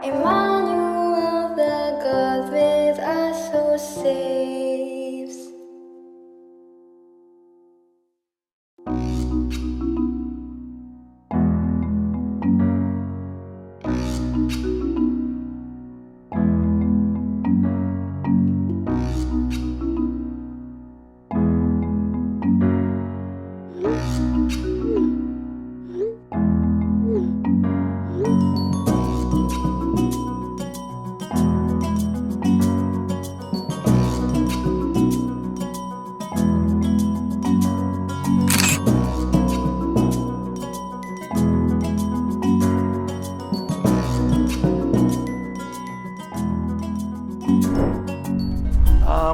Emmanuel, the God with us who saves.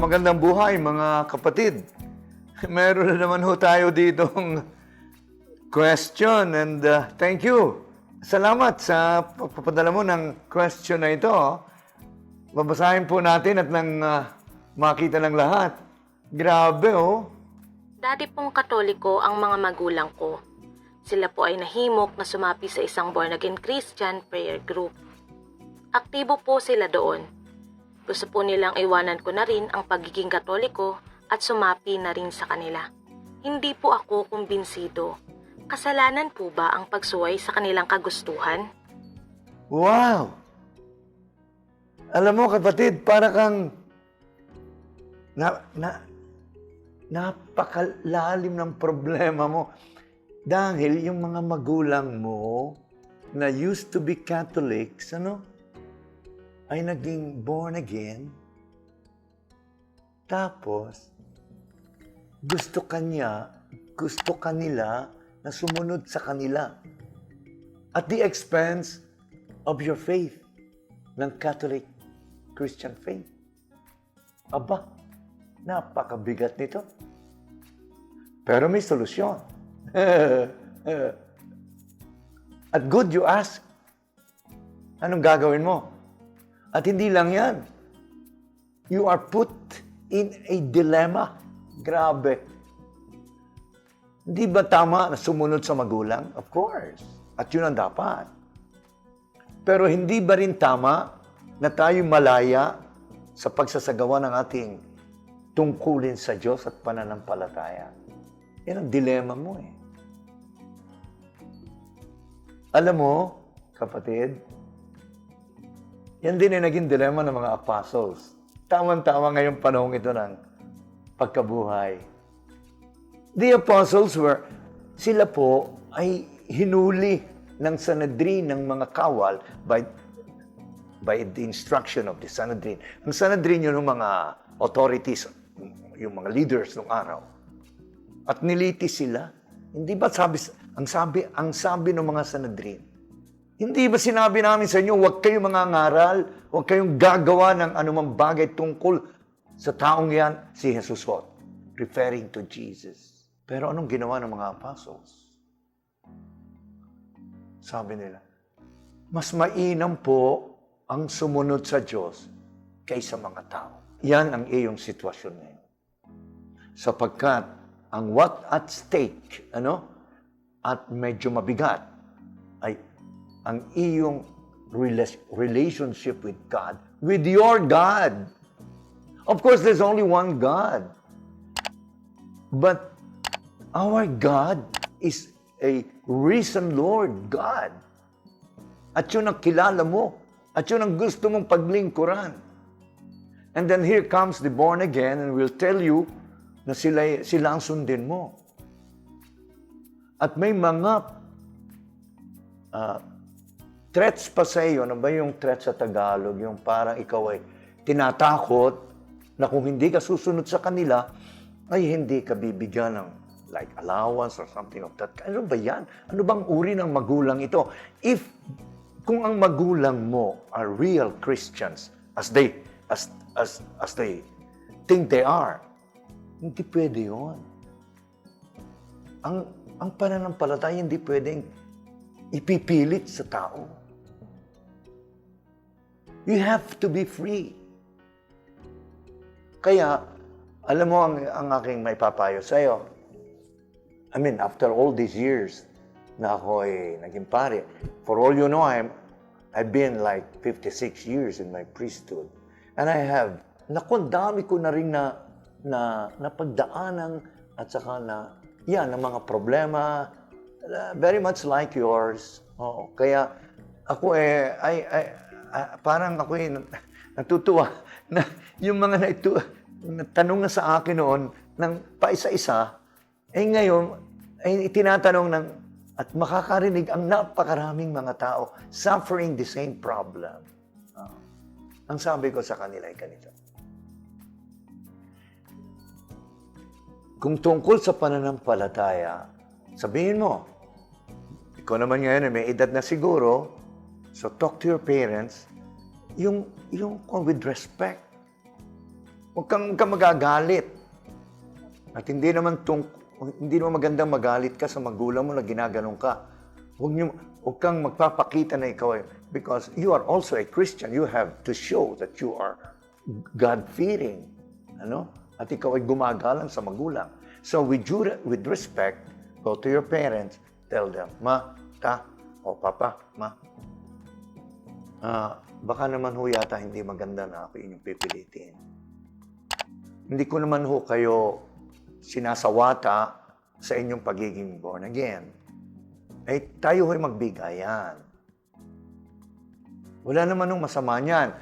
Magandang buhay mga kapatid. Meron na naman ho tayo ditong question and thank you. Salamat sa pagpapadala mo ng question na ito. Babasahin po natin at nang makita ng lahat. Grabe oh. Dati pong Katoliko ang mga magulang ko. Sila po ay nahimok na sumapi sa isang born-again Christian prayer group. Aktibo po sila doon. Gusto po nilang iwanan ko na rin ang pagiging Katoliko at sumapi na rin sa kanila. Hindi po ako kumbinsido. Kasalanan po ba ang pagsuway sa kanilang kagustuhan? Wow! Alam mo kapatid, para kang napakalalim ng problema mo. Dahil yung mga magulang mo na used to be Catholics, ay naging born again. Tapos, gusto kanila na sumunod sa kanila at the expense of your faith, ng Catholic Christian faith. Aba, napakabigat nito. Pero may solusyon. At good you ask, anong gagawin mo? At hindi lang yan. You are put in a dilemma. Grabe. Hindi ba tama na sumunod sa magulang? Of course. At yun ang dapat. Pero hindi ba rin tama na tayo malaya sa pagsasagawa ng ating tungkulin sa Diyos at pananampalataya? Yan ang dilema mo eh. Alam mo, kapatid, yan din ay naging dilema ng mga apostles. Tama-tama ngayong panahon ito ng pagkabuhay. The apostles sila po ay hinuli ng Sanhedrin, ng mga kawal by the instruction of the Sanhedrin. Ang Sanhedrin yun ng mga authorities, yung mga leaders ng araw. At nilitis sila. Hindi ba ang sabi ng mga Sanhedrin, hindi ba sinabi namin sa inyo, huwag kayong mangangaral, huwag kayong gagawa ng anumang bagay tungkol sa taong yan, si Jesus what? Referring to Jesus. Pero anong ginawa ng mga apostles? Sabi nila, mas mainam po ang sumunod sa Diyos kaysa mga tao. Yan ang iyong sitwasyon ngayon. Sapagkat ang what at stake, at medyo mabigat, ay ang iyong relationship with God, with your God. Of course, there's only one God. But our God is a risen Lord God. At yun ang kilala mo. At yun ang gusto mong paglingkuran. And then here comes the born again and will tell you na sila ang sundin mo. At may mga threats pa sa iyo. Ano ba yung threat sa Tagalog? Yung parang ikaw ay tinatakot na kung hindi ka susunod sa kanila, ay hindi ka bibigyan ng like allowance or something of that. Ano ba yan? Ano bang uri ng magulang ito? Kung ang magulang mo are real Christians, as they think they are, hindi pwede yun. Ang pananampalataya hindi pwedeng ipipilit sa tao. You have to be free. Kaya, alam mo ang aking may papayo sa'yo. I mean, after all these years na ako ay naging pare, for all you know, I've been like 56 years in my priesthood. And I have, naku, dami ko na rin na pagdaanan at saka ng mga problema, very much like yours. Kaya ako parang ako natutuwa na yung mga tanong na sa akin noon ng paisa-isa, ngayon, tinatanong at makakarinig ang napakaraming mga tao suffering the same problem. Ang sabi ko sa kanila ay ganito. Kung tungkol sa pananampalataya, sabihin mo, ikaw naman ngayon may edad na siguro, so talk to your parents, yung with respect. Huwag kang magagalit. At hindi naman magandang magalit ka sa magulang mo na ginaganon ka. Huwag kang magpapakita na ikaw because you are also a Christian. You have to show that you are God-fearing. At ikaw ay gumagalang sa magulang. So with respect, go to your parents, tell them, Ma, Ta, o Papa, Ma, baka naman ho yata hindi maganda na ako inyong pipilitin. Hindi ko naman ho kayo sinasawata sa inyong pagiging born again. Tayo ho'y magbigayan. Wala naman nung masama niyan.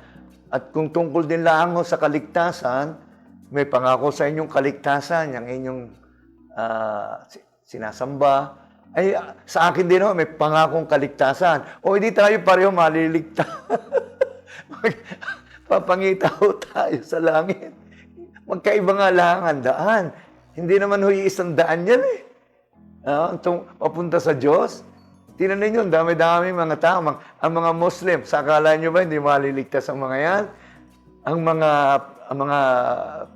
At kung tungkol din lang ho sa kaligtasan, may pangako sa inyong kaligtasan, yung inyong sinasamba, sa akin din ho, may pangakong kaligtasan. Hindi tayo pareho maliligtas. Papangita ho tayo sa langit. Magkaiba nga lang ang daan. Hindi naman ho isang daan yan papunta sa Diyos. Tingnan ninyo, dami-dami mga tao. Ang mga Muslim, sa akala nyo ba hindi maliligtas ang mga yan? Ang mga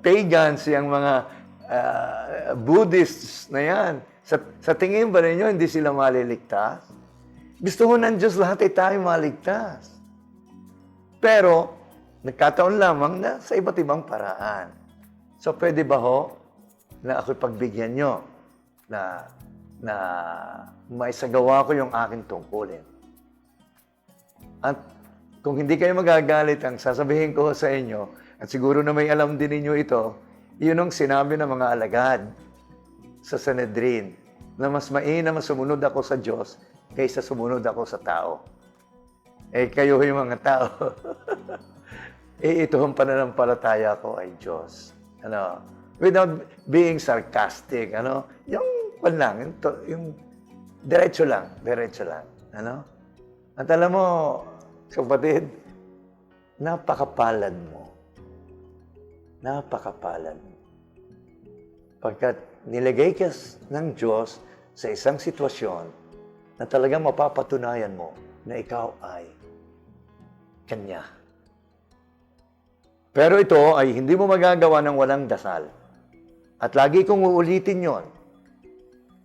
pagans, yung mga Buddhists na yan, sa tingin ba ninyo hindi sila maliligtas? Gusto ho ng Diyos lahat ay tayo maligtas. Pero, nagkataon lamang na sa iba't ibang paraan. So, pwede ba ho na ako'y pagbigyan nyo na maisagawa ko yung aking tungkulin? At kung hindi kayo magagalit, ang sasabihin ko sa inyo, at siguro na may alam din ninyo ito, yun ang sinabi ng mga alagad sa Sanhedrin, na mas mainam sumunod ako sa Diyos kaysa sumunod ako sa tao. Kayo yung mga tao. Ito ang pananampalataya ko ay Diyos. Without being sarcastic, yung diretso lang. At alam mo, kapatid, napakapalad mo. Pagkat nilagay ka ng Diyos sa isang sitwasyon na talagang mapapatunayan mo na ikaw ay Kanya. Pero ito ay hindi mo magagawa ng walang dasal. At lagi kong uulitin yon.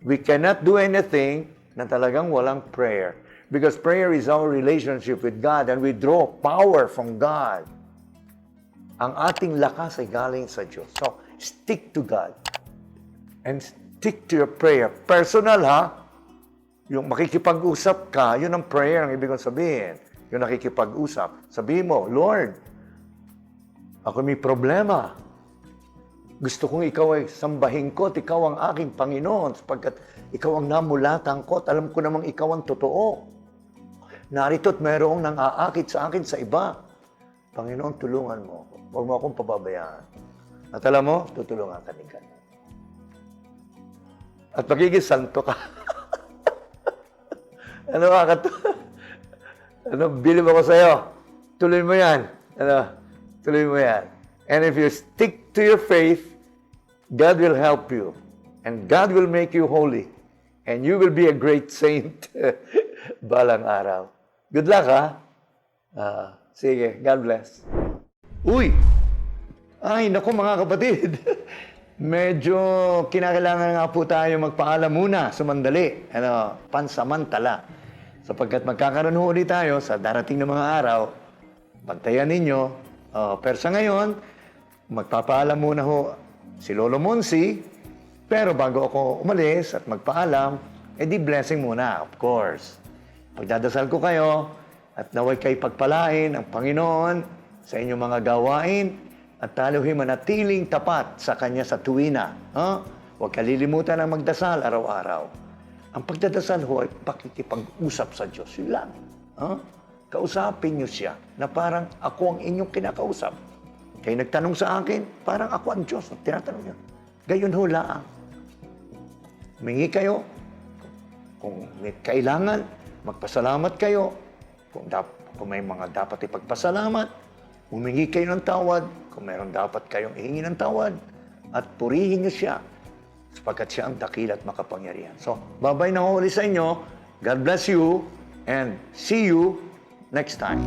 We cannot do anything na talagang walang prayer. Because prayer is our relationship with God and we draw power from God. Ang ating lakas ay galing sa Diyos. So, stick to God. And stick to your prayer. Personal, Yung makikipag-usap ka, yun ang prayer ang ibig kong sabihin. Yung nakikipag-usap. Sabihin mo, Lord, ako may problema. Gusto kong ikaw ay sambahin ko at ikaw ang aking Panginoon sapagkat ikaw ang namulatan ko at alam ko namang ikaw ang totoo. Narito't mayroong nang aakit sa akin sa iba. Panginoon, tulungan mo ako. Huwag mo akong pababayaan. At alam mo, tutulungan ka ni God. At magiging santo ka. Bilib ako sa'yo. Tuloy mo yan. Tuloy mo yan. And if you stick to your faith, God will help you. And God will make you holy. And you will be a great saint balang araw. Good luck, Sige, God bless. Uy! Ay, naku mga kapatid. Medyo kinakailangan nga po tayo magpaalam muna, sumandali. Pansamantala. Sapagkat magkakaroon ulit tayo sa darating na mga araw, bantayan ninyo. Pero sa ngayon, magpapaalam muna ho si Lolo Monsi. Pero bago ako umalis at magpaalam, di blessing muna, of course. Pagdadasal ko kayo, At naway kay pagpalain ang Panginoon sa inyong mga gawain at taluhin manatiling tapat sa Kanya sa tuwina. Huwag kalilimutan ang magdasal araw-araw. Ang pagdadasal ho ay pakikipag-usap sa Diyos. Yun lang. Kausapin niyo siya na parang ako ang inyong kinakausap. Kayo nagtanong sa akin, parang ako ang Diyos. Tinatanong niyo. Gayon ho lang. Humingi kayo. Kung may kailangan, magpasalamat kayo. Kung may mga dapat ipagpasalamat, humingi kayo ng tawad. Kung mayroon dapat kayong ihingi ng tawad. At purihin niyo siya sapagkat siya ang dakila at makapangyarihan. So, babay na huli sa inyo. God bless you and see you next time.